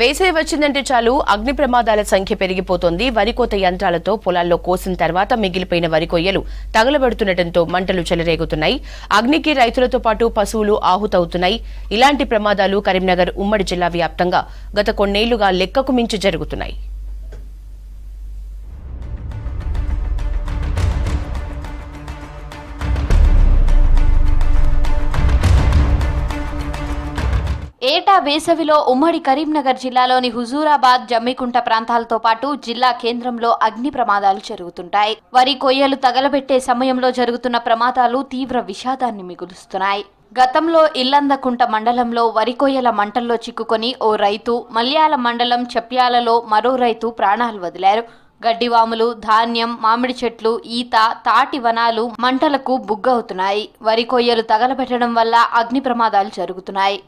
వేసవి వచ్చిందంటే చాలు అగ్ని ప్రమాదాల సంఖ్య పెరిగిపోతోంది. వరి కోత యంత్రాలతో పొలాల్లో కోసిన తర్వాత మిగిలిపోయిన వరి కొయ్యలు తగలబెడుతుండటంతో మంటలు చెలరేగుతున్నాయి. అగ్నికి రైతులతో పాటు పశువులు ఆహుతవుతున్నాయి. ఇలాంటి ప్రమాదాలు కరీంనగర్ ఉమ్మడి జిల్లా వ్యాప్తంగా గత కొన్నేళ్లుగా లెక్కకు మించి జరుగుతున్నాయి. ఏటా వేసవిలో ఉమ్మడి కరీంనగర్ జిల్లాలోని హుజూరాబాద్, జమ్మికుంట ప్రాంతాలతో పాటు జిల్లా కేంద్రంలో అగ్ని ప్రమాదాలు జరుగుతుంటాయి. వరి కొయ్యలు తగలబెట్టే సమయంలో జరుగుతున్న ప్రమాదాలు తీవ్ర విషాదాన్ని మిగులుస్తున్నాయి. గతంలో ఇల్లందకుంట మండలంలో వరి కొయ్యల మంటల్లో చిక్కుకొని ఓ రైతు, మల్యాల మండలం చెప్యాలలో మరో రైతు ప్రాణాలు వదిలారు. గడ్డివాములు, ధాన్యం, మామిడి చెట్లు, ఈత, తాటి వనాలు మంటలకు బుగ్గవుతున్నాయి. వరి కొయ్యలు తగలబెట్టడం వల్ల అగ్ని ప్రమాదాలు జరుగుతున్నాయి.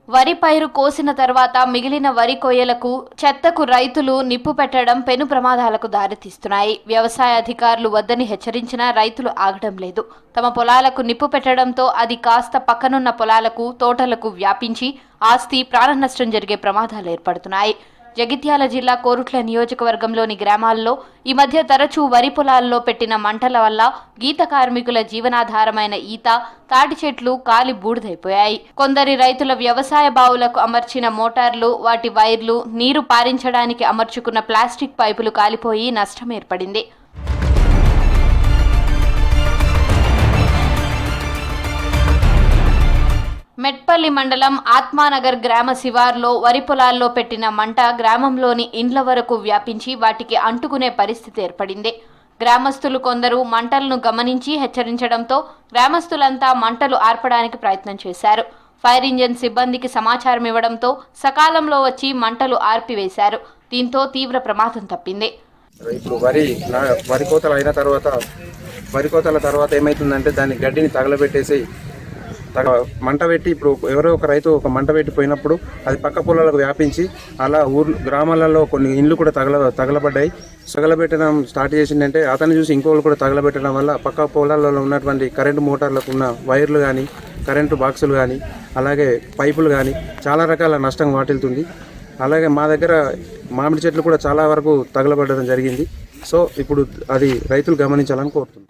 వరి పైరు కోసిన తర్వాత మిగిలిన వరి కొయ్యలకు, చెత్తకు రైతులు నిప్పు పెట్టడం పెను ప్రమాదాలకు దారితీస్తున్నాయి. వ్యవసాయ అధికారులు వద్దని హెచ్చరించినా రైతులు ఆగడం లేదు. తమ పొలాలకు నిప్పు పెట్టడంతో అది కాస్త పక్కనున్న పొలాలకు, తోటలకు వ్యాపించి ఆస్తి, ప్రాణ నష్టం జరిగే ప్రమాదాలు ఏర్పడుతున్నాయి. జగిత్యాల జిల్లా కోరుట్ల నియోజకవర్గంలోని గ్రామాల్లో ఈ మధ్య తరచూ వరి పొలాల్లో పెట్టిన మంటల వల్ల గీత కార్మికుల జీవనాధారమైన ఈత, తాటి చెట్లు కాలి బూడిదైపోయాయి. కొందరి రైతుల వ్యవసాయ బావులకు అమర్చిన మోటార్లు, వాటి వైర్లు, నీరు పారించడానికి అమర్చుకున్న ప్లాస్టిక్ పైపులు కాలిపోయి నష్టం ఏర్పడింది. మెట్పల్లి మండలం ఆత్మానగర్ గ్రామ శివార్లో వరి పొలాల్లో పెట్టిన మంట గ్రామంలోని ఇండ్ల వరకు వ్యాపించి వాటికి అంటుకునే పరిస్థితి ఏర్పడింది. గ్రామస్తులు కొందరు మంటలను గమనించి హెచ్చరించడంతో గ్రామస్తులంతా మంటలు ఆర్పడానికి ప్రయత్నం చేశారు. ఫైర్ ఇంజిన్ సిబ్బందికి సమాచారం ఇవ్వడంతో సకాలంలో వచ్చి మంటలు ఆర్పివేశారు. దీంతో తీవ్ర ప్రమాదం తప్పింది. ఇప్పుడు వరి కోతల తర్వాత ఏమైతుందంటే దాన్ని గడ్డిని తగలబెట్టేసి మంట పెట్టి, ఇప్పుడు ఎవరో ఒక రైతు ఒక మంట పెట్టిపోయినప్పుడు అది పక్క పొలాలకు వ్యాపించి అలా గ్రామాలలో కొన్ని ఇండ్లు కూడా తగలబడ్డాయి. తగలబెట్టడం స్టార్ట్ చేసిందంటే అతన్ని చూసి ఇంకోళ్ళు కూడా తగలబెట్టడం వల్ల పక్క పొలాలలో ఉన్నటువంటి కరెంటు మోటార్లకు ఉన్న వైర్లు కానీ, కరెంటు బాక్సులు కానీ, అలాగే పైపులు కానీ చాలా రకాల నష్టం వాటిల్తుంది. అలాగే మా దగ్గర మామిడి చెట్లు కూడా చాలా వరకు తగలబడడం జరిగింది. సో ఇప్పుడు అది రైతులు గమనించాలని కోరుతున్నాను.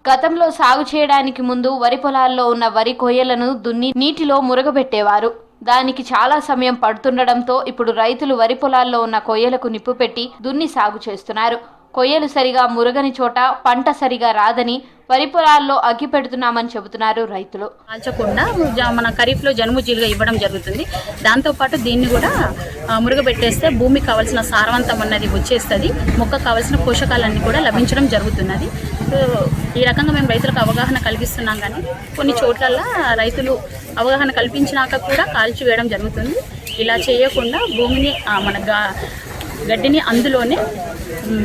గతంలో సాగు చేయడానికి ముందు వరి పొలాల్లో ఉన్న వరి కొయ్యలను దున్ని నీటిలో మురగబెట్టేవారు. దానికి చాలా సమయం పడుతుండడంతో ఇప్పుడు రైతులు వరి పొలాల్లో ఉన్న కొయ్యలకు నిప్పు పెట్టి దున్ని సాగు చేస్తున్నారు. కొయ్యలు సరిగా మురగని చోట పంట సరిగా రాదని వరి పొలాల్లో అగ్గి పెడుతున్నామని చెబుతున్నారు రైతులు. కాల్చకుండా మన ఖరీఫ్లో జనుముజీలుగా ఇవ్వడం జరుగుతుంది. దాంతోపాటు దీన్ని కూడా మురగబెట్టేస్తే భూమికి కావాల్సిన సారవంతం అన్నది వచ్చేస్తుంది. మొక్కకు కావాల్సిన పోషకాలన్నీ కూడా లభించడం జరుగుతున్నది. ఈ రకంగా మేము రైతులకు అవగాహన కల్పిస్తున్నాం. కానీ కొన్ని చోట్ల రైతులు అవగాహన కల్పించినాక కూడా కాల్చివేయడం జరుగుతుంది. ఇలా చేయకుండా భూమిని మన గడ్డిని అందులోనే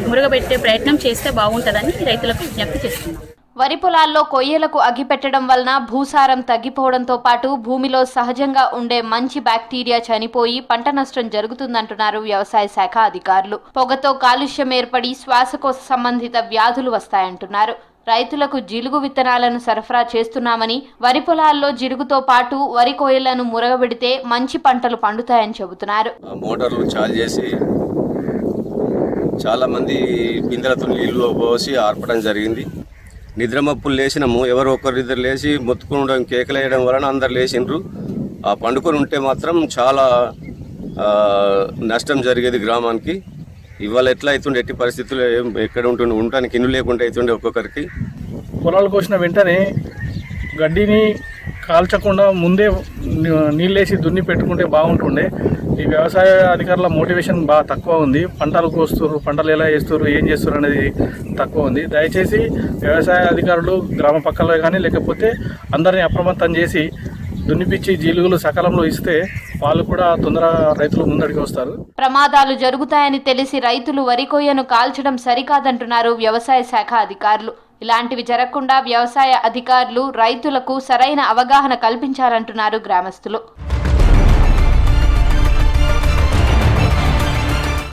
మురగబెట్టే ప్రయత్నం చేస్తే బాగుంటుందని రైతులకు విజ్ఞప్తి చేస్తున్నాం. వరి పొలాల్లో కొయ్యలకు అగ్గిపెట్టడం వలన భూసారం తగ్గిపోవడంతో పాటు భూమిలో సహజంగా ఉండే మంచి బ్యాక్టీరియా చనిపోయి పంట నష్టం జరుగుతుందంటున్నారు వ్యవసాయ శాఖ అధికారులు. పొగతో కాలుష్యం ఏర్పడి శ్వాసకోశ సంబంధిత వ్యాధులు వస్తాయంటున్నారు. రైతులకు జిలుగు విత్తనాలను సరఫరా చేస్తున్నామని, వరి పొలాల్లో జిలుగుతో పాటు వరి కొయ్యలను మురగబెడితే మంచి పంటలు పండుతాయని చెబుతున్నారు. మోటార్లు చాలు చేసి చాలా మంది బిందెలతో నీళ్లు పోసి ఆర్పడం జరిగింది. నిద్రమప్పులు లేచినాము, ఎవరు ఒకరిద్దరు లేచి మొత్తుకోవడం, కేకలు వేయడం వలన అందరు లేచిండ్రు. ఆ పండుకొని ఉంటే మాత్రం చాలా నష్టం జరిగేది గ్రామానికి. ఇవాళ ఎట్లా అవుతుండే, ఎట్టి పరిస్థితుల్లో ఎక్కడ ఉంటుండే, ఉండటానికి ఇల్లు లేకుండా అవుతుండే ఒక్కొక్కరికి. పొలాలు కోసిన వెంటనే గడ్డిని కాల్చకుండా ముందే నీళ్ళేసి దున్ని పెట్టుకుంటే బాగుంటుండే. ఈ వ్యవసాయ అధికారుల మోటివేషన్ బాగా తక్కువ ఉంది. పంటలు కోస్తున్నారు, పంటలు ఎలా వేస్తున్నారు, ఏం చేస్తున్నారు అనేది తక్కువ ఉంది. దయచేసి వ్యవసాయ అధికారులు గ్రామ పక్కలో కానీ లేకపోతే అందరినీ అప్రమత్తం చేసి దున్నిపిచ్చి జీలుగులు సకాలంలో ఇస్తే వాళ్ళు కూడా తొందరగా రైతులు ముందడికి వస్తారు. ప్రమాదాలు జరుగుతాయని తెలిసి రైతులు వరి కొయ్యను కాల్చడం సరికాదంటున్నారు వ్యవసాయ శాఖ అధికారులు. ఇలాంటివి జరగకుండా వ్యవసాయ అధికారులు రైతులకు సరైన అవగాహన కల్పించాలంటున్నారు గ్రామస్తులు.